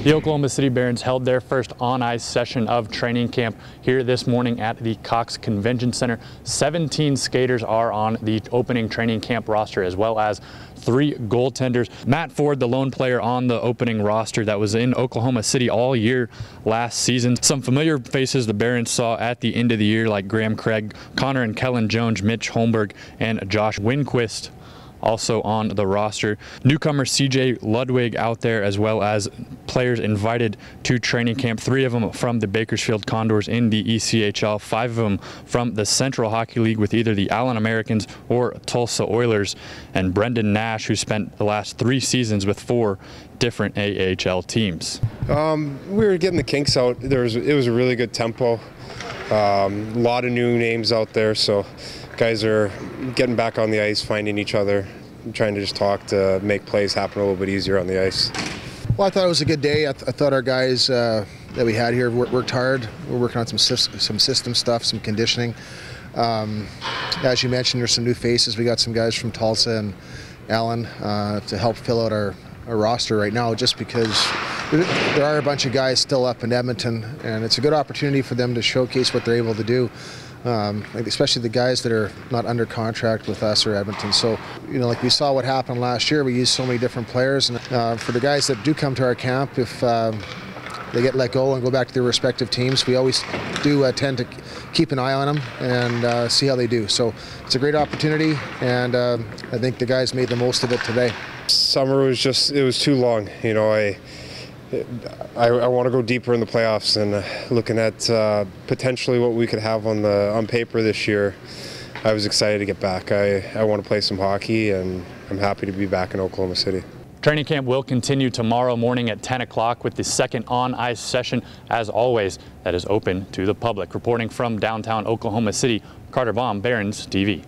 The Oklahoma City Barons held their first on-ice session of training camp here this morning at the Cox Convention Center. 17 skaters are on the opening training camp roster, as well as 3 goaltenders. Matt Ford, the lone player on the opening roster that was in Oklahoma City all year last season. Some familiar faces the Barons saw at the end of the year, like Graham Craig, Connor and Kellen Jones, Mitch Holmberg, and Josh Winquist, also on the roster. Newcomer CJ Ludwig out there, as well as players invited to training camp. 3 of them from the Bakersfield Condors in the ECHL, 5 of them from the Central Hockey League with either the Allen Americans or Tulsa Oilers, and Brendan Nash, who spent the last 3 seasons with 4 different AHL teams. We were getting the kinks out. It was a really good tempo. A lot of new names out there, so guys are getting back on the ice, finding each other, trying to just talk to make plays happen a little bit easier on the ice. Well, I thought it was a good day. I thought our guys that we had here worked hard. We're working on some system stuff, some conditioning. As you mentioned, there's some new faces. We got some guys from Tulsa and Allen to help fill out our roster right now, just because there are a bunch of guys still up in Edmonton, and it's a good opportunity for them to showcase what they're able to do. Especially the guys that are not under contract with us or Edmonton. So, like we saw what happened last year, we used so many different players. And for the guys that do come to our camp, if they get let go and go back to their respective teams, we always do tend to keep an eye on them and see how they do. So it's a great opportunity, and I think the guys made the most of it today. Summer was it was too long. I want to go deeper in the playoffs, and looking at potentially what we could have on paper this year, I was excited to get back. I want to play some hockey, and I'm happy to be back in Oklahoma City. Training camp will continue tomorrow morning at 10 o'clock with the second on-ice session, as always, that is open to the public. Reporting from downtown Oklahoma City, Carter Baum, Barons TV.